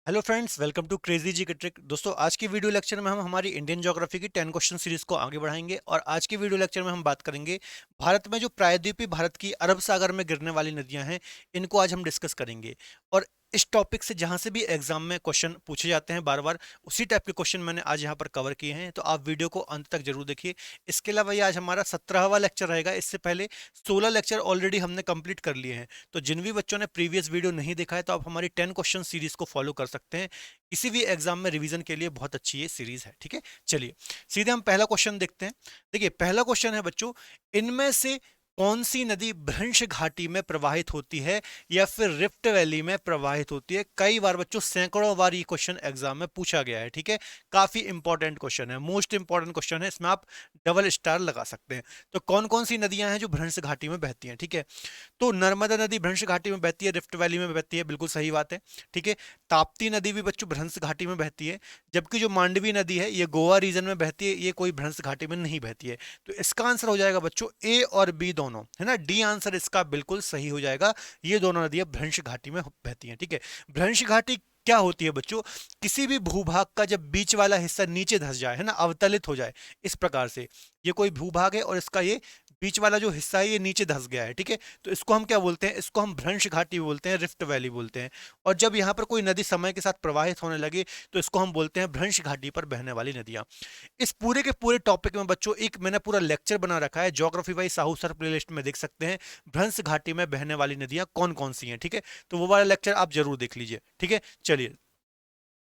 Hello friends, welcome to crazy G K trick. दोस्तों, आज की वीडियो लेक्चर में हम हमारी इंडियन ज्योग्राफी की 10 क्वेश्चन सीरीज को आगे बढ़ाएंगे और आज की वीडियो लेक्चर में हम बात करेंगे भारत में जो प्रायद्वीपीय भारत की अरब सागर में गिरने वाली नदियां हैं, इनको आज हम डिस्कस करेंगे। और इस टॉपिक से जहां से भी एग्जाम में क्वेश्चन पूछे जाते हैं बार बार, उसी टाइप के क्वेश्चन मैंने आज यहाँ पर कवर किए हैं, तो आप वीडियो को अंत तक जरूर देखिए। इसके अलावा ये आज हमारा 17वां लेक्चर रहेगा। इससे पहले 16 लेक्चर ऑलरेडी हमने कंप्लीट कर लिए हैं। तो जिन भी बच्चों ने प्रीवियस वीडियो नहीं देखा है, तो आप हमारी 10 क्वेश्चन सीरीज को फॉलो कर सकते हैं। किसी भी एग्जाम में रिवीजन के लिए बहुत अच्छी ये सीरीज है। ठीक है, चलिए सीधे हम पहला क्वेश्चन देखते हैं। देखिए, पहला क्वेश्चन है बच्चों, इनमें से कौन सी नदी भ्रंश घाटी में प्रवाहित होती है या फिर रिफ्ट वैली में प्रवाहित होती है? कई बार बच्चों, सैकड़ों बार ये क्वेश्चन एग्जाम में पूछा गया है। ठीक है, काफी इंपॉर्टेंट क्वेश्चन है, मोस्ट इंपॉर्टेंट क्वेश्चन है, इसमें आप डबल स्टार लगा सकते हैं। तो कौन कौन सी नदियां हैं जो भ्रंश घाटी में बहती हैं? ठीक है, तो नर्मदा नदी भ्रंश घाटी में बहती है, रिफ्ट वैली में बहती है, बिल्कुल सही बात है। ठीक है, ताप्ती नदी भी बच्चों भ्रंश घाटी में बहती है, जबकि जो मांडवी नदी है ये गोवा रीजन में बहती है, ये कोई भ्रंश घाटी में नहीं बहती है। तो इसका आंसर हो जाएगा बच्चों ए और बी दोनों, है ना। डी आंसर इसका बिल्कुल सही हो जाएगा। ये दोनों नदियां भ्रंश घाटी में बहती हैं। ठीक है, भ्रंश घाटी क्या होती है बच्चों? किसी भी भूभाग का जब बीच वाला हिस्सा नीचे धंस जाए, है ना, अवतलित हो जाए, इस प्रकार से ये कोई भूभाग है और इसका ये बीच वाला जो हिस्सा है ये नीचे धंस गया है। ठीक है, तो इसको हम क्या बोलते हैं? इसको हम भ्रंश घाटी बोलते हैं, रिफ्ट वैली बोलते हैं। और जब यहाँ पर कोई नदी समय के साथ प्रवाहित होने लगे, तो इसको हम बोलते हैं भ्रंश घाटी पर बहने वाली नदियां। इस पूरे के पूरे टॉपिक में बच्चों एक मैंने पूरा लेक्चर बना रखा है, geography by Sahu sir playlist में देख सकते हैं, भ्रंश घाटी में बहने वाली नदियां कौन कौन सी हैं। ठीक है, तो वो वाला लेक्चर आप जरूर देख लीजिए। ठीक है, चलिए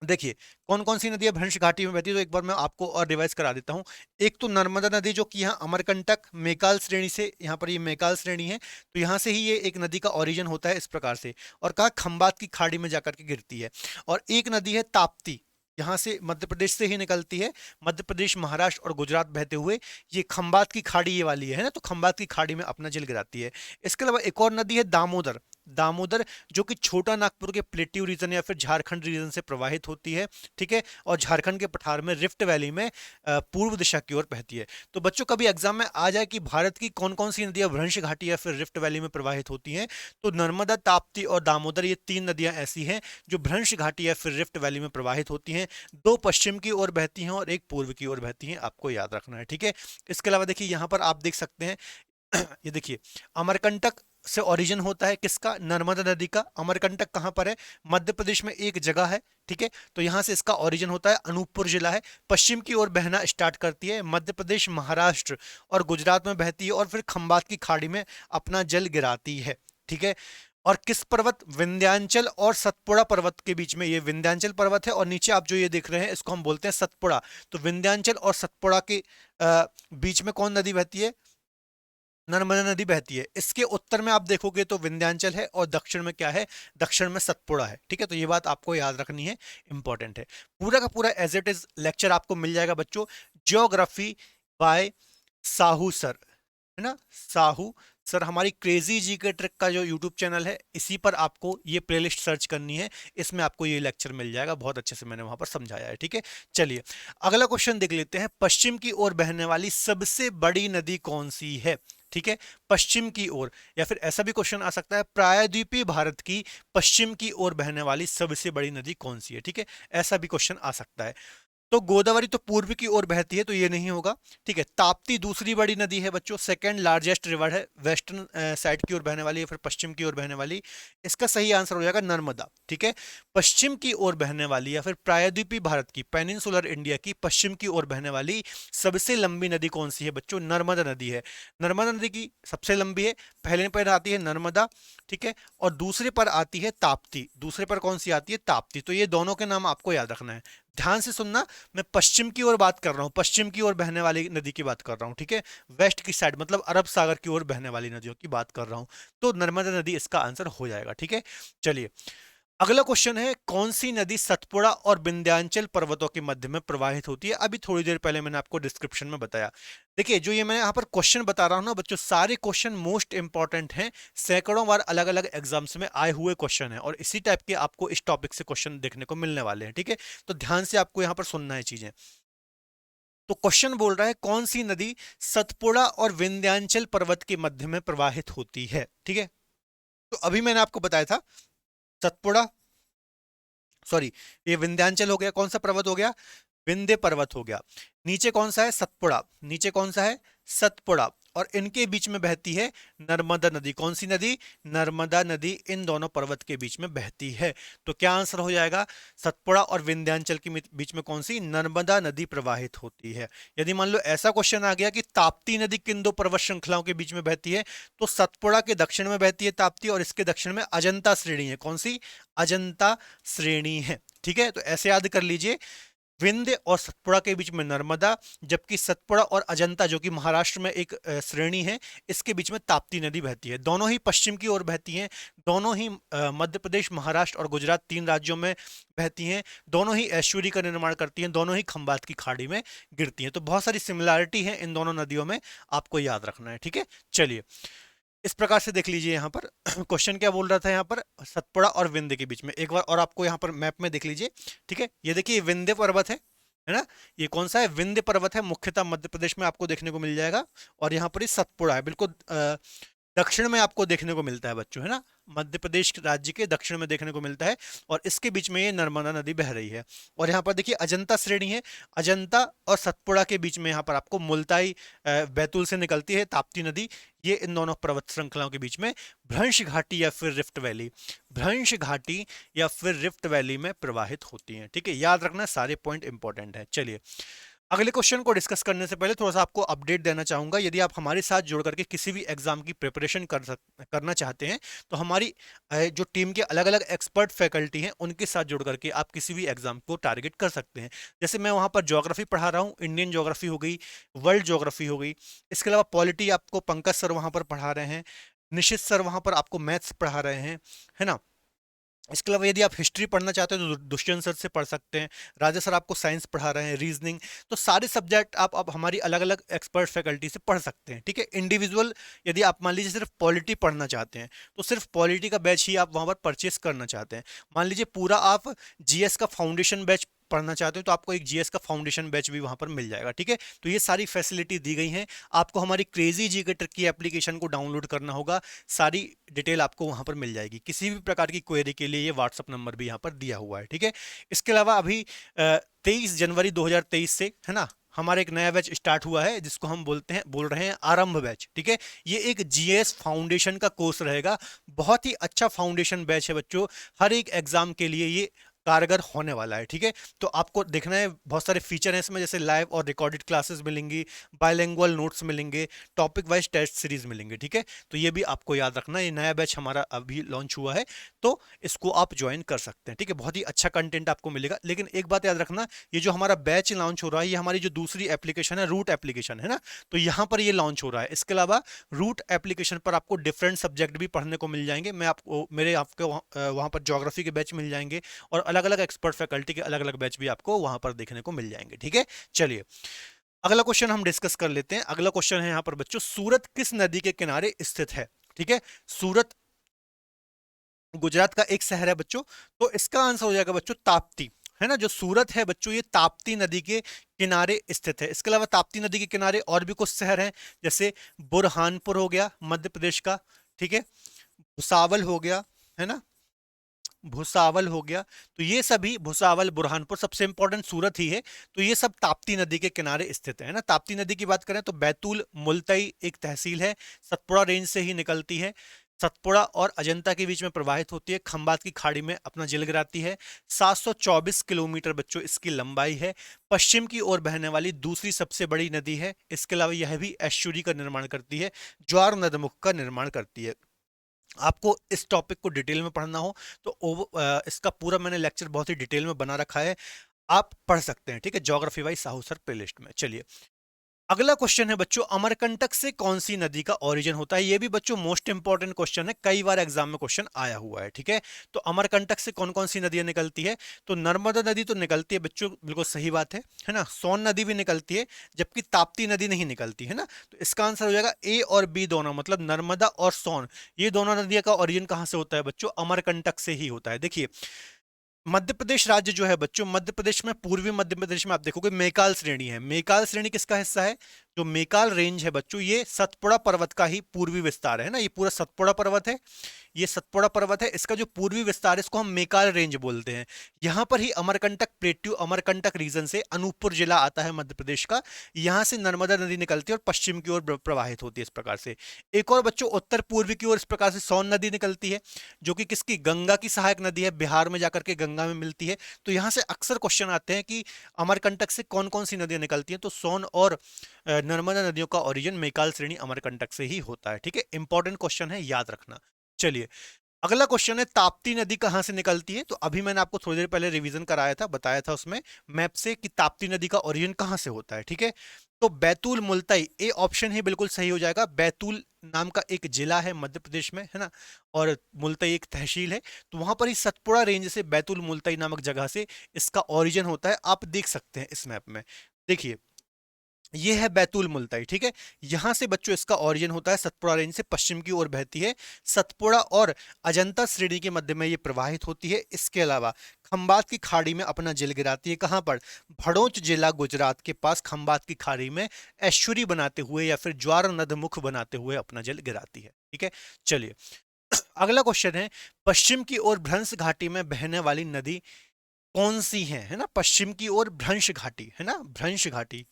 देखिए, कौन कौन सी नदियां भ्रंश घाटी में बहती है, तो एक बार मैं आपको और रिवाइज करा देता हूं। एक तो नर्मदा नदी, जो कि यहाँ अमरकंटक मेकाल श्रेणी से, यहाँ पर ये मेकाल श्रेणी है, तो यहाँ से ही ये एक नदी का ओरिजिन होता है इस प्रकार से, और कहा खंबात की खाड़ी में जाकर के गिरती है। और एक नदी है ताप्ती, यहाँ से मध्य प्रदेश से ही निकलती है, मध्य प्रदेश, महाराष्ट्र और गुजरात बहते हुए ये खंबात की खाड़ी ये वाली है ना, तो खंबात की खाड़ी में अपना जल गिराती है। इसके अलावा एक और नदी है दामोदर, दामोदर जो कि छोटा नागपुर के प्लेट्यू रीजन या फिर झारखंड रीजन से प्रवाहित होती है। ठीक है, और झारखंड के पठार में रिफ्ट वैली में पूर्व दिशा की ओर बहती है। तो बच्चों, कभी एग्जाम में आ जाए कि भारत की कौन कौन सी नदियां भ्रंश घाटी या फिर रिफ्ट वैली में प्रवाहित होती हैं, तो नर्मदा, ताप्ती और दामोदर, ये तीन नदियां ऐसी हैं जो भ्रंश घाटी या फिर रिफ्ट वैली में प्रवाहित होती हैं। दो पश्चिम की ओर बहती हैं और एक पूर्व की ओर बहती हैं, आपको याद रखना है। ठीक है, इसके अलावा देखिए यहाँ पर आप देख सकते हैं ये देखिए, अमरकंटक से ओरिजिन होता है किसका? नर्मदा नदी का। अमरकंटक कहां पर है? मध्य प्रदेश में एक जगह है। ठीक है, तो यहां से इसका ओरिजिन होता है, अनूपपुर जिला है। पश्चिम की ओर बहना स्टार्ट करती है, मध्य प्रदेश, महाराष्ट्र और गुजरात में बहती है और फिर खंबात की खाड़ी में अपना जल गिराती है। ठीक है, और किस पर्वत? विंध्याचल और सतपुड़ा पर्वत के बीच में, ये विंध्याचल पर्वत है और नीचे आप जो ये देख रहे हैं इसको हम बोलते हैं सतपुड़ा। तो विंध्याचल और सतपुड़ा के बीच में कौन नदी बहती है? नर्मदा नदी बहती है। इसके उत्तर में आप देखोगे तो विंध्याचल है और दक्षिण में क्या है? दक्षिण में सतपुड़ा है। ठीक है, तो ये बात आपको याद रखनी है, इंपॉर्टेंट है। पूरा का पूरा एज इट इज लेक्चर आपको मिल जाएगा बच्चों, ज्योग्राफी बाय साहू सर, है ना, साहू सर। हमारी क्रेजी जी के ट्रिक का जो यूट्यूब चैनल है, इसी पर आपको ये प्लेलिस्ट सर्च करनी है, इसमें आपको ये लेक्चर मिल जाएगा, बहुत अच्छे से मैंने वहां पर समझाया है। ठीक है, चलिए अगला क्वेश्चन देख लेते हैं। पश्चिम की ओर बहने वाली सबसे बड़ी नदी कौन सी है? ठीक है, पश्चिम की ओर, या फिर ऐसा भी क्वेश्चन आ सकता है, प्रायद्वीपीय भारत की पश्चिम की ओर बहने वाली सबसे बड़ी नदी कौन सी है? ठीक है, ऐसा भी क्वेश्चन आ सकता है। तो गोदावरी तो पूर्व की ओर बहती है, तो ये नहीं होगा। ठीक है, ताप्ती दूसरी बड़ी नदी है बच्चों, सेकंड लार्जेस्ट रिवर है, वेस्टर्न साइड की ओर बहने वाली है, फिर पश्चिम की ओर बहने वाली। इसका सही आंसर हो जाएगा नर्मदा। ठीक है, पश्चिम की ओर बहने वाली या फिर प्रायद्वीपीय भारत की, पेनिनसुलर इंडिया की पश्चिम की ओर बहने वाली सबसे लंबी नदी कौन सी है बच्चों? नर्मदा नदी है। नर्मदा नदी की सबसे लंबी है, पहले पर आती है नर्मदा, ठीक है, और दूसरे पर आती है ताप्ती। दूसरे पर कौन सी आती है? ताप्ती। तो ये दोनों के नाम आपको याद रखना है, ध्यान से सुनना। मैं पश्चिम की ओर बात कर रहा हूं, पश्चिम की ओर बहने वाली नदी की बात कर रहा हूं। ठीक है, वेस्ट की साइड मतलब अरब सागर की ओर बहने वाली नदियों की बात कर रहा हूं। तो नर्मदा नदी इसका आंसर हो जाएगा। ठीक है, चलिए अगला क्वेश्चन है, कौन सी नदी सतपुड़ा और विंध्याचल पर्वतों के मध्य में प्रवाहित होती है? अभी थोड़ी देर पहले मैंने आपको डिस्क्रिप्शन में बताया। देखिए, जो ये मैं यहाँ पर क्वेश्चन बता रहा हूँ ना बच्चों, सारे क्वेश्चन मोस्ट इंपॉर्टेंट हैं, सैकड़ों बार अलग अलग एग्जाम्स में आए हुए क्वेश्चन है, और इसी टाइप के आपको इस टॉपिक से क्वेश्चन देखने को मिलने वाले हैं। ठीक है, तो ध्यान से आपको यहाँ पर सुनना है चीजें। तो क्वेश्चन बोल रहा है, कौन सी नदी सतपुड़ा और विंध्याचल पर्वत के मध्य में प्रवाहित होती है? ठीक है, तो अभी मैंने आपको बताया था, सतपुड़ा सॉरी, ये विंध्याचल हो गया, कौन सा पर्वत हो गया, विंध्य पर्वत हो गया। नीचे कौन सा है, सतपुड़ा, नीचे कौन सा है, सतपुड़ा, और इनके बीच में बहती है नर्मदा नदी। कौन सी नदी, नर्मदा नदी इन दोनों पर्वत के बीच में बहती है। तो क्या आंसर हो जाएगा, सतपुड़ा और विंध्याचल के बीच में कौन सी, नर्मदा नदी प्रवाहित होती है। यदि मान लो ऐसा क्वेश्चन आ गया कि ताप्ती नदी किन दो पर्वत श्रृंखलाओं के बीच में बहती है, तो सतपुड़ा के दक्षिण में बहती है ताप्ती, और इसके दक्षिण में अजंता श्रेणी है। कौन सी, अजंता श्रेणी है। ठीक है, तो ऐसे याद कर लीजिए, विंध्य और सतपुड़ा के बीच में नर्मदा, जबकि सतपुड़ा और अजंता जो कि महाराष्ट्र में एक श्रेणी है, इसके बीच में ताप्ती नदी बहती है। दोनों ही पश्चिम की ओर बहती हैं, दोनों ही मध्य प्रदेश, महाराष्ट्र और गुजरात 3 राज्यों में बहती हैं, दोनों ही एस्चुरी का निर्माण करती हैं, दोनों ही खंबात की खाड़ी में गिरती हैं। तो बहुत सारी सिमिलैरिटी है इन दोनों नदियों में, आपको याद रखना है। ठीक है, चलिए इस प्रकार से देख लीजिए यहाँ पर क्वेश्चन क्या बोल रहा था, यहाँ पर सतपुड़ा और विंध्य के बीच में, एक बार और आपको यहाँ पर मैप में देख लीजिए। ठीक है, ये देखिए विंध्य पर्वत है ना, ये कौन सा है, विंध्य पर्वत है, मुख्यतः मध्य प्रदेश में आपको देखने को मिल जाएगा। और यहाँ पर ये सतपुड़ा है, बिल्कुल दक्षिण में आपको देखने को मिलता है बच्चों, है ना, मध्य प्रदेश राज्य के दक्षिण में देखने को मिलता है, और इसके बीच में ये नर्मदा नदी बह रही है। और यहाँ पर देखिए अजंता श्रेणी है, अजंता और सतपुड़ा के बीच में यहाँ पर आपको मुल्ताई बैतूल से निकलती है ताप्ती नदी। ये इन दोनों पर्वत श्रृंखलाओं के बीच में भ्रंश घाटी या फिर रिफ्ट वैली, भ्रंश घाटी या फिर रिफ्ट वैली में प्रवाहित होती हैं। ठीक है, याद रखना, सारे पॉइंट इंपॉर्टेंट है। चलिए अगले क्वेश्चन को डिस्कस करने से पहले थोड़ा सा आपको अपडेट देना चाहूंगा। यदि आप हमारे साथ जुड़ करके किसी भी एग्जाम की प्रिपरेशन करना चाहते हैं, तो हमारी जो टीम के अलग अलग एक्सपर्ट फैकल्टी हैं उनके साथ जुड़ करके आप किसी भी एग्जाम को टारगेट कर सकते हैं। जैसे मैं वहाँ पर ज्योग्राफी पढ़ा रहा हूँ, इंडियन ज्योग्राफी हो गई, वर्ल्ड ज्योग्राफी हो गई, इसके अलावा पॉलिटी आपको पंकज सर वहाँ पर पढ़ा रहे हैं, निशित सर वहाँ पर आपको मैथ्स पढ़ा रहे हैं, है ना। इसके अलावा यदि आप हिस्ट्री पढ़ना चाहते हैं तो दुष्यंत सर से पढ़ सकते हैं, राजा सर आपको साइंस पढ़ा रहे हैं, रीजनिंग, तो सारे सब्जेक्ट आप हमारी अलग अलग एक्सपर्ट फैकल्टी से पढ़ सकते हैं। ठीक है, इंडिविजुअल यदि आप मान लीजिए सिर्फ पॉलिटी पढ़ना चाहते हैं तो सिर्फ पॉलिटी का बैच ही आप वहाँ पर परचेस करना चाहते हैं। मान लीजिए पूरा आप जीएस का फाउंडेशन बैच पढ़ना चाहते हो तो आपको एक जीएस का फाउंडेशन बैच भी वहां पर मिल जाएगा। ठीक है, तो ये सारी फैसिलिटी दी गई हैं। आपको हमारी क्रेजी जीके ट्रिक की एप्लीकेशन को डाउनलोड करना होगा, सारी डिटेल आपको वहां पर मिल जाएगी। किसी भी प्रकार की क्वेरी के लिए ये व्हाट्सअप नंबर भी यहाँ पर दिया हुआ है। ठीक है, इसके अलावा अभी 23 जनवरी 2023 से, है ना, हमारा एक नया बैच स्टार्ट हुआ है जिसको हम बोल रहे हैं आरंभ बैच। ठीक है, ये एक जीएस फाउंडेशन का कोर्स रहेगा, बहुत ही अच्छा फाउंडेशन बैच है बच्चों, हर एक एग्जाम के लिए ये कारगर होने वाला है। ठीक है, तो आपको देखना है, बहुत सारे फीचर हैं इसमें, जैसे लाइव और रिकॉर्डेड क्लासेस मिलेंगी, बायलिंगुअल नोट्स मिलेंगे, टॉपिक वाइज टेस्ट सीरीज मिलेंगे। ठीक है, तो ये भी आपको याद रखना, ये नया बैच हमारा अभी लॉन्च हुआ है तो इसको आप ज्वाइन कर सकते हैं। ठीक है, बहुत ही अच्छा कंटेंट आपको मिलेगा। लेकिन एक बात याद रखना, ये जो हमारा बैच लॉन्च हो रहा है ये हमारी जो दूसरी एप्लीकेशन है, रूट एप्लीकेशन है ना, तो यहाँ पर ये लॉन्च हो रहा है। इसके अलावा रूट एप्लीकेशन पर आपको डिफरेंट सब्जेक्ट भी पढ़ने को मिल जाएंगे। मैं आपको आपको वहाँ पर ज्योग्राफी के बैच मिल जाएंगे और अलग अलग एक्सपर्ट फैकल्टी के अलग अलग बैच भी आपको वहां पर देखने को मिल जाएंगे। ठीक है, चलिए अगला क्वेश्चन हम डिस्कस कर लेते हैं। अगला क्वेश्चन है यहाँ पर बच्चों, सूरत किस नदी के किनारे स्थित है। ठीक है, सूरत गुजरात का एक शहर है बच्चों, तो इसका आंसर हो जाएगा बच्चों ताप्ती, है ना। जो सूरत है बच्चों ये ताप्ती नदी के किनारे स्थित है। इसके अलावा ताप्ती नदी के किनारे और भी कुछ शहर हैं, जैसे बुरहानपुर हो गया मध्य प्रदेश का, ठीक है, भुसावल हो गया, है ना, भुसावल हो गया, तो ये सभी, भुसावल, बुरहानपुर, सबसे इंपॉर्टेंट सूरत ही है, तो ये सब ताप्ती नदी के किनारे स्थित है ना। ताप्ती नदी की बात करें तो बैतूल मुल्ताई एक तहसील है, सतपुड़ा रेंज से ही निकलती है, सतपुड़ा और अजंता के बीच में प्रवाहित होती है, खंबात की खाड़ी में अपना जल गिराती है। 724 किलोमीटर बच्चों इसकी लंबाई है, पश्चिम की ओर बहने वाली दूसरी सबसे बड़ी नदी है। इसके अलावा यह भी एस्चुरी का निर्माण करती है, ज्वार नदमुख का निर्माण करती है। आपको इस टॉपिक को डिटेल में पढ़ना हो तो इसका पूरा मैंने लेक्चर बहुत ही डिटेल में बना रखा है, आप पढ़ सकते हैं। ठीक है, geography wise Sahu sir playlist में। चलिए अगला क्वेश्चन है बच्चों, अमरकंटक से कौन सी नदी का ओरिजिन होता है। ये भी बच्चों मोस्ट इंपॉर्टेंट क्वेश्चन है, कई बार एग्जाम में क्वेश्चन आया हुआ है। ठीक है, तो अमरकंटक से कौन कौन सी नदियां निकलती है, तो नर्मदा नदी तो निकलती है बच्चों, बिल्कुल सही बात है ना। सोन नदी भी निकलती है, जबकि ताप्ती नदी नहीं निकलती है ना। तो इसका आंसर हो जाएगा ए और बी दोनों, मतलब नर्मदा और सोन, ये दोनों नदियों का ओरिजिन कहां से होता है बच्चों, अमरकंटक से ही होता है। देखिए मध्य प्रदेश राज्य जो है बच्चों, मध्य प्रदेश में, पूर्वी मध्य प्रदेश में आप देखोगे मेकाल श्रेणी है। मेकाल श्रेणी किसका हिस्सा है, जो मेकाल रेंज है बच्चों, ये सतपुड़ा पर्वत का ही पूर्वी विस्तार है ना, ये पूरा सतपुड़ा पर्वत है, ये सतपुड़ा पर्वत है, इसका जो पूर्वी विस्तार है इसको हम मेकाल रेंज बोलते हैं। यहां पर ही अमरकंटक प्लेट्यू, अमरकंटक रीजन से अनूपपुर जिला आता है मध्य प्रदेश का, यहां से नर्मदा नदी निकलती है और पश्चिम की ओर प्रवाहित होती है इस प्रकार से। एक और बच्चों उत्तर पूर्वी की ओर इस प्रकार से सोन नदी निकलती है, जो कि किसकी, गंगा की सहायक नदी है, बिहार में जाकर के गंगा में मिलती है। तो यहां से अक्सर क्वेश्चन आते हैं कि अमरकंटक से कौन कौन सी नदियां निकलती हैं, तो सोन और नर्मदा नदियों का ओरिजिन मेकाल श्रेणी अमरकंटक से ही होता है। ठीक है, इंपॉर्टेंट क्वेश्चन है, याद रखना। चलिए अगला क्वेश्चन है, ताप्ती नदी कहां से निकलती है। तो अभी मैंने आपको थोड़ी देर पहले रिवीजन कराया था, बताया था उसमें मैप से कि ताप्ती नदी का ओरिजिन कहां से होता है। ठीक है, तो बैतूल मुल्ताई, ए ऑप्शन ही बिल्कुल सही हो जाएगा। बैतूल नाम का एक जिला है मध्य प्रदेश में, है ना, और मुल्ताई एक तहसील है, तो वहां पर ही सतपुड़ा रेंज से बैतूल मुल्ताई नामक जगह से इसका ओरिजिन होता है। आप देख सकते हैं इस मैप में, देखिए ये है बैतूल मुल्ताई। ठीक है, यहां से बच्चों इसका ओरिजिन होता है, सतपुड़ा रेंज से पश्चिम की ओर बहती है, सतपुड़ा और अजंता श्रेणी के मध्य में ये प्रवाहित होती है। इसके अलावा खंबात की खाड़ी में अपना जल गिराती है, कहां पर, भड़ोच जिला गुजरात के पास खंबात की खाड़ी में एश्वरी बनाते हुए या फिर ज्वार नदमुख बनाते हुए अपना जल गिराती है। ठीक है, चलिए अगला क्वेश्चन है, पश्चिम की ओर भ्रंश घाटी में बहने वाली नदी कौन सी है ना, पश्चिम की ओर भ्रंश घाटी है ना, भ्रंश घाटी,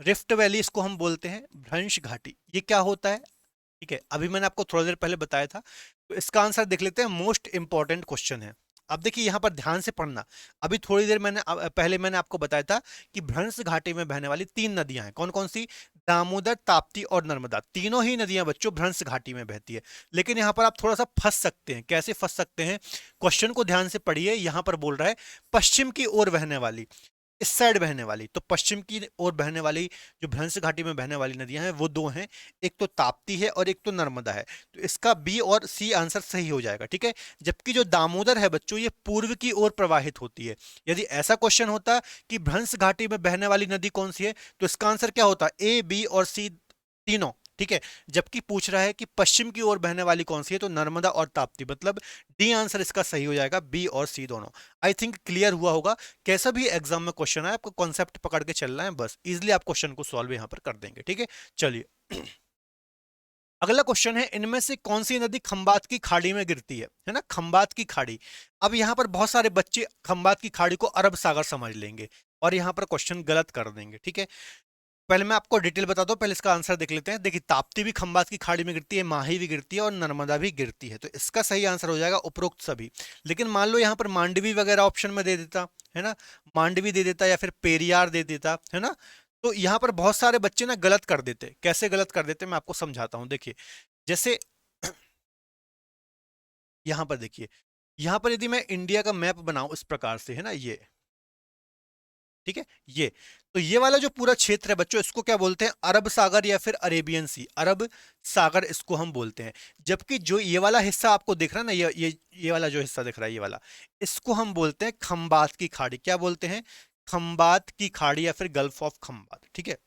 रिफ्ट वैली इसको हम बोलते हैं, भ्रंश घाटी, ये क्या होता है। ठीक है, अभी मैंने आपको थोड़ा देर पहले बताया था, तो इसका आंसर देख लेते हैं, मोस्ट इंपॉर्टेंट क्वेश्चन है। अब देखिए यहां पर ध्यान से पढ़ना, अभी थोड़ी देर पहले मैंने आपको बताया था कि भ्रंश घाटी में बहने वाली 3 नदियां हैं, कौन कौन सी, दामोदर, ताप्ती और नर्मदा, तीनों ही नदियां बच्चों भ्रंश घाटी में बहती है। लेकिन यहां पर आप थोड़ा सा फंस सकते हैं, कैसे फंस सकते हैं, क्वेश्चन को ध्यान से पढ़िए, यहां पर बोल रहा है पश्चिम की ओर बहने वाली, इस साइड बहने वाली, तो पश्चिम की ओर बहने वाली जो भ्रंश घाटी में बहने वाली नदियां हैं वो 2 हैं, एक तो ताप्ती है और एक तो नर्मदा है, तो इसका बी और सी आंसर सही हो जाएगा। ठीक है, जबकि जो दामोदर है बच्चों ये पूर्व की ओर प्रवाहित होती है। यदि ऐसा क्वेश्चन होता कि भ्रंश घाटी में बहने वाली नदी कौन सी है, तो इसका आंसर क्या होता, ए, बी और सी तीनों। ठीक है, जबकि पूछ रहा है कि पश्चिम की ओर बहने वाली कौन सी है, तो नर्मदा और ताप्ती, मतलब डी आंसर इसका सही हो जाएगा, बी और सी दोनों। आई थिंक क्लियर हुआ होगा, कैसा भी एग्जाम में क्वेश्चन है आपको कॉन्सेप्ट पकड़ के चलना है, बस इजीली आप क्वेश्चन को सॉल्व यहां पर कर देंगे। ठीक है, चलिए अगला क्वेश्चन है, इनमें से कौन सी नदी खंबात की खाड़ी में गिरती है ना, खंबात की खाड़ी। अब यहां पर बहुत सारे बच्चे खंबात की खाड़ी को अरब सागर समझ लेंगे और यहां पर क्वेश्चन गलत कर देंगे। ठीक है, पहले मैं आपको डिटेल बताता हूँ, पहले इसका आंसर देख लेते हैं। देखिए ताप्ती भी खंबात की खाड़ी में गिरती है, माही भी गिरती है और नर्मदा भी गिरती है, तो इसका सही आंसर हो जाएगा उपरोक्त सभी। लेकिन मान लो यहाँ पर मांडवी वगैरह ऑप्शन में दे देता, है ना, मांडवी दे देता या फिर पेरियार दे देता, है ना, तो यहाँ पर बहुत सारे बच्चे ना गलत कर देते। कैसे गलत कर देते मैं आपको समझाता हूँ। देखिए जैसे यहाँ पर देखिए, यहाँ पर यदि मैं इंडिया का मैप बनाऊं इस प्रकार से, है ना, ये ठीक है, ये वाला जो पूरा क्षेत्र है बच्चों, इसको क्या बोलते हैं, अरब सागर या फिर अरेबियन सी, अरब सागर इसको हम बोलते हैं। जबकि जो ये वाला हिस्सा आपको दिख रहा है ना, ये वाला जो हिस्सा दिख रहा है, ये वाला, इसको हम बोलते हैं खंबात की खाड़ी। क्या बोलते हैं, खंबात की खाड़ी या फिर गल्फ ऑफ खंबात। ठीक है,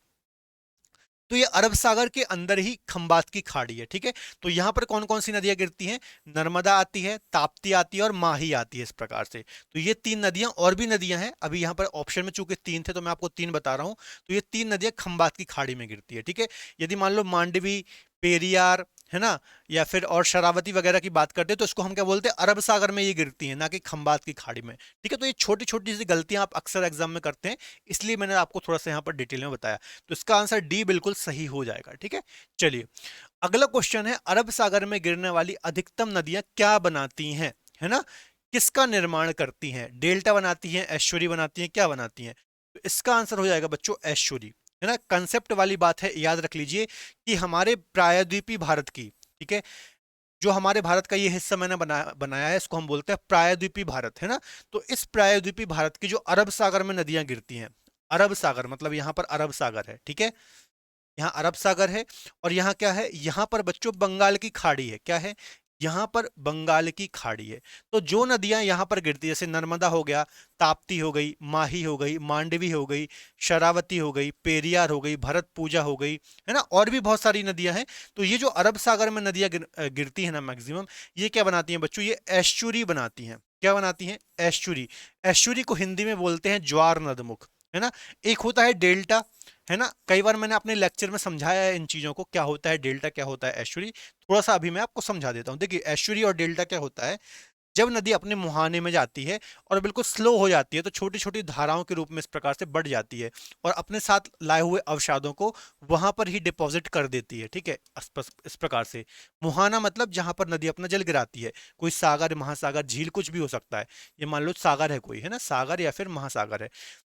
तो ये अरब सागर के अंदर ही खंबात की खाड़ी है। ठीक है, तो यहां पर कौन कौन सी नदियां गिरती हैं, नर्मदा आती है, ताप्ती आती है और माही आती है इस प्रकार से। तो ये 3 नदियां, और भी नदियां हैं, अभी यहां पर ऑप्शन में चूंकि 3 थे तो मैं आपको 3 बता रहा हूं। तो ये 3 नदियां खंबात की खाड़ी में गिरती है। ठीक है, यदि मान लो मांडवी, पेरियार, है ना, या फिर और शरावती वगैरह की बात करते हैं तो इसको हम क्या बोलते हैं, अरब सागर में ये गिरती है, ना कि खंबात की खाड़ी में। ठीक है, तो ये छोटी छोटी सी गलतियां आप अक्सर एग्जाम में करते हैं, इसलिए मैंने आपको थोड़ा सा यहाँ पर डिटेल में बताया। तो इसका आंसर डी बिल्कुल सही हो जाएगा। ठीक है, चलिए अगला क्वेश्चन है, अरब सागर में गिरने वाली अधिकतम नदियां क्या बनाती हैं, है ना, किसका निर्माण करती हैं, डेल्टा बनाती हैं, एश्वरी बनाती हैं, क्या बनाती हैं, तो इसका आंसर हो जाएगा बच्चों एश्वरी, है ना। कंसेप्ट वाली बात है, याद रख लीजिए कि हमारे प्रायद्वीपीय भारत की, ठीक है, जो हमारे भारत का ये हिस्सा मैंने बनाया है इसको हम बोलते हैं प्रायद्वीपीय भारत, है ना। तो इस प्रायद्वीपीय भारत की जो अरब सागर में नदियां गिरती हैं, अरब सागर मतलब यहाँ पर अरब सागर है, ठीक है, यहाँ अरब सागर है, और यहाँ क्या है, यहाँ पर बच्चों बंगाल की खाड़ी है, क्या है, यहाँ पर बंगाल की खाड़ी है। तो जो नदियां यहाँ पर गिरती है, जैसे नर्मदा हो गया, ताप्ती हो गई, माही हो गई, मांडवी हो गई, शरावती हो गई, पेरियार हो गई, भरत पूजा हो गई, है ना, और भी बहुत सारी नदियां हैं। तो ये जो अरब सागर में नदियां गिरती है ना मैक्सिमम, ये क्या बनाती हैं बच्चों, ये एस्चुरी बनाती हैं। क्या बनाती हैं, एस्चुरी। एस्चुरी को हिंदी में बोलते हैं ज्वार नदमुख, है ना। एक होता है डेल्टा, है ना, कई बार मैंने अपने लेक्चर में समझाया है इन चीजों को, क्या होता है डेल्टा, क्या होता है एस्चुरी। थोड़ा सा अभी मैं आपको समझा देता हूँ। देखिए एस्चुरी और डेल्टा क्या होता है, जब नदी अपने मुहाने में जाती है और बिल्कुल स्लो हो जाती है तो छोटी छोटी धाराओं के रूप में इस प्रकार से बढ़ जाती है और अपने साथ लाए हुए अवसादों को वहां पर ही डिपॉजिट कर देती है। ठीक है, इस प्रकार से मुहाना मतलब जहां पर नदी अपना जल गिराती है, कोई सागर, महासागर, झील, कुछ भी हो सकता है। ये मान लो सागर है कोई, है ना, सागर या फिर महासागर है।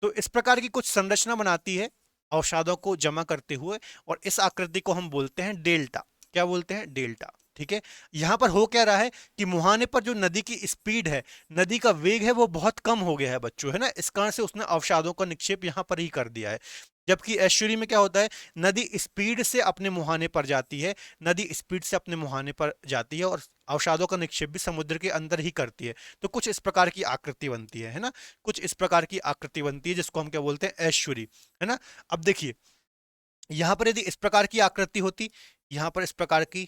तो इस प्रकार की कुछ संरचना बनाती है अवसादों को जमा करते हुए, और इस आकृति को हम बोलते हैं डेल्टा। क्या बोलते हैं, डेल्टा। ठीक है, यहां पर हो क्या रहा है कि मुहाने पर जो नदी की स्पीड है, नदी का वेग है, वो बहुत कम हो गया है बच्चों, है ना। इस कारण से उसने अवसादों का निक्षेप यहां पर ही कर दिया है। जबकि एस्चुरी में क्या होता है, नदी स्पीड से अपने मुहाने पर जाती है, नदी स्पीड से अपने मुहाने पर जाती है और अवसादों का निक्षेप भी समुद्र के अंदर ही करती है। तो कुछ इस प्रकार की आकृति बनती है ना, कुछ इस प्रकार की आकृति बनती है जिसको हम क्या बोलते हैं, एस्चुरी, है ना। अब देखिए यहां पर यदि इस प्रकार की आकृति होती, यहां पर इस प्रकार की,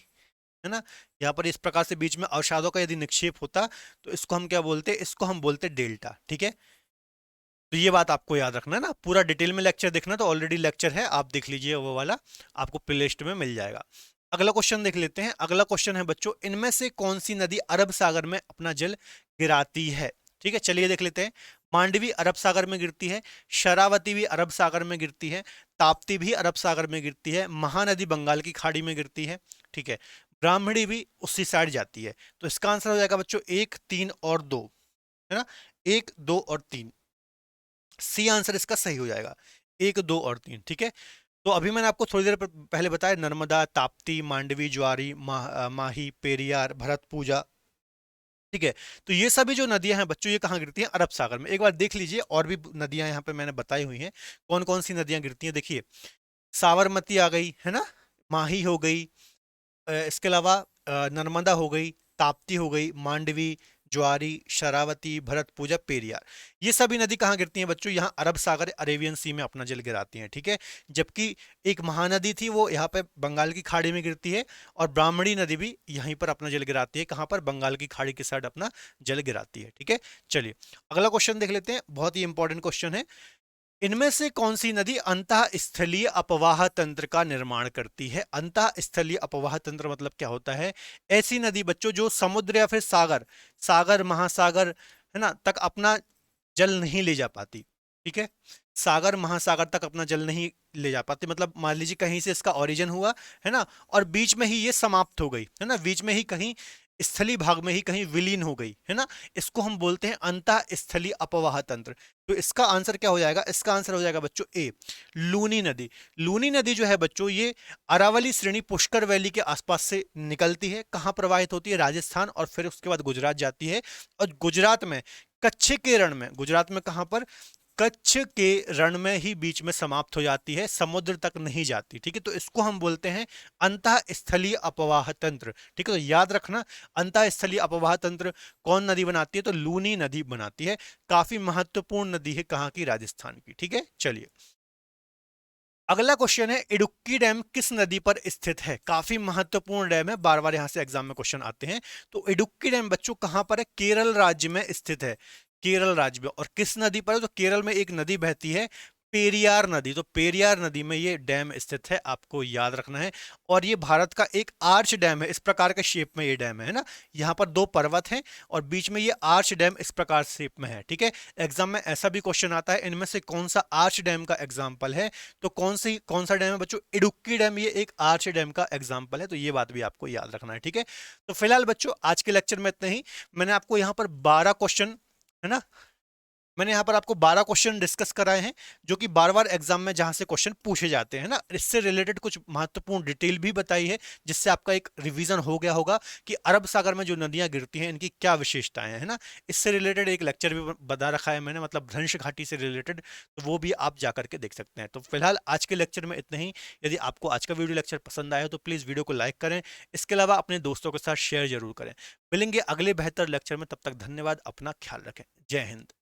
है ना, यहाँ पर इस प्रकार से बीच में अवसादों का यदि निक्षेप होता तो इसको हम क्या बोलते, इसको हम बोलते डेल्टा। ठीक है, तो ये बात आपको याद रखना है ना, पूरा डिटेल में लेक्चर देखना तो ऑलरेडी लेक्चर है, आप देख लीजिए वो वाला, आपको प्लेलिस्ट में मिल जाएगा। अगला क्वेश्चन देख लेते हैं। अगला क्वेश्चन है बच्चों, इनमें से कौन सी नदी अरब सागर में अपना जल गिराती है। ठीक है, चलिए देख लेते हैं। मांडवी अरब सागर में गिरती है, शरावती भी अरब सागर में गिरती है, ताप्ती भी अरब सागर में गिरती है, महानदी बंगाल की खाड़ी में गिरती है। ठीक है, ब्राह्मणी भी उसी साइड जाती है। तो इसका आंसर हो जाएगा बच्चों 1, 3 और 2, है ना, 1, 2 और 3, सी आंसर इसका सही हो जाएगा, 1, 2 और 3। ठीक है, तो अभी मैंने आपको थोड़ी देर पहले बताया नर्मदा, ताप्ती, मांडवी, ज्वारी, माही, पेरियार, भरतपूजा। ठीक है, तो ये सभी जो नदियां हैं बच्चों, ये कहाँ गिरती हैं, अरब सागर में। एक बार देख लीजिए, और भी नदियां यहाँ पे मैंने बताई हुई हैं, कौन कौन सी नदियां गिरती हैं। देखिए साबरमती आ गई, है ना, माही हो गई, इसके अलावा नर्मदा हो गई, ताप्ती हो गई, मांडवी, ज्वारी, शरावती, भरतपूजा, पेरियार। ये सभी नदी कहाँ गिरती हैं बच्चों, यहाँ अरब सागर, अरेबियन सी में अपना जल गिराती हैं। ठीक है, जबकि एक महानदी थी वो यहाँ पे बंगाल की खाड़ी में गिरती है, और ब्राह्मणी नदी भी यहीं पर अपना जल गिराती है, कहाँ पर, बंगाल की खाड़ी के साइड अपना जल गिराती है। ठीक है, चलिए अगला क्वेश्चन देख लेते हैं, बहुत ही इंपॉर्टेंट क्वेश्चन है। इनमें से कौन सी नदी अंतः स्थलीय अपवाह तंत्र का निर्माण करती है। अंतः स्थलीय अपवाह तंत्र मतलब क्या होता है, ऐसी नदी बच्चों जो समुद्र या फिर सागर, सागर, महासागर, है ना, तक अपना जल नहीं ले जा पाती। ठीक है, सागर, महासागर तक अपना जल नहीं ले जा पाती, मतलब मान लीजिए कहीं से इसका ओरिजिन हुआ, है ना, और बीच में ही ये समाप्त हो गई, है ना, बीच में ही कहीं स्थली भाग में ही कहीं विलीन हो गई, है ना, इसको हम बोलते हैं अंतः स्थलीय अपवाह तंत्र। तो इसका आंसर क्या हो जाएगा, इसका आंसर हो जाएगा बच्चों ए, लूनी नदी। लूनी नदी जो है बच्चों, ये अरावली श्रेणी पुष्कर वैली के आसपास से निकलती है, कहाँ प्रवाहित होती है, राजस्थान, और फिर उसके बाद गुजरात जाती है, और गुजरात में कच्छ के रण में, गुजरात में कहां पर, कच्छ के रण में ही बीच में समाप्त हो जाती है, समुद्र तक नहीं जाती। ठीक है, तो इसको हम बोलते हैं अंतः स्थलीय अपवाह तंत्र। ठीक है, तो याद रखना, अंतः स्थलीय अपवाह तंत्र कौन नदी बनाती है, तो लूनी नदी बनाती है। काफी महत्वपूर्ण नदी है, कहाँ की, राजस्थान की। ठीक है, चलिए अगला क्वेश्चन है, इडुक्की डैम किस नदी पर स्थित है। काफी महत्वपूर्ण डैम है, बार बार यहां से एग्जाम में क्वेश्चन आते हैं। तो इडुक्की डैम बच्चों कहां पर है, केरल राज्य में स्थित है, केरल राज्य में। और किस नदी पर है, तो केरल में एक नदी बहती है, पेरियार नदी। तो पेरियार नदी में ये डैम स्थित है, आपको याद रखना है। और ये भारत का एक आर्च डैम है, इस प्रकार के शेप में ये डैम है ना, यहाँ पर दो पर्वत हैं और बीच में ये आर्च डैम इस प्रकार शेप में है। ठीक है, एग्जाम में ऐसा भी क्वेश्चन आता है, इनमें से कौन सा आर्च डैम का एग्जाम्पल है, तो कौन सा डैम है बच्चों, इडुक्की डैम, ये एक आर्च डैम का एग्जाम्पल है। तो ये बात भी आपको याद रखना है। ठीक है, तो फिलहाल बच्चों आज के लेक्चर में इतना ही। मैंने आपको यहाँ पर 12 क्वेश्चन, है ना, मैंने यहाँ पर आपको 12 क्वेश्चन डिस्कस कराए हैं, जो कि बार बार एग्जाम में जहां से क्वेश्चन पूछे जाते हैं ना, इससे रिलेटेड कुछ महत्वपूर्ण डिटेल भी बताई है, जिससे आपका एक रिवीजन हो गया होगा कि अरब सागर में जो नदियां गिरती हैं इनकी क्या विशेषताएं हैं, है ना। इससे रिलेटेड एक लेक्चर भी बता रखा है मैंने, मतलब भ्रंश घाटी से रिलेटेड, तो वो भी आप जाकर के देख सकते हैं। तो फिलहाल आज के लेक्चर में इतना ही। यदि आपको आज का वीडियो लेक्चर पसंद आया हो तो प्लीज़ वीडियो को लाइक करें, इसके अलावा अपने दोस्तों के साथ शेयर जरूर करें। मिलेंगे अगले बेहतर लेक्चर में, तब तक धन्यवाद, अपना ख्याल रखें, जय हिंद।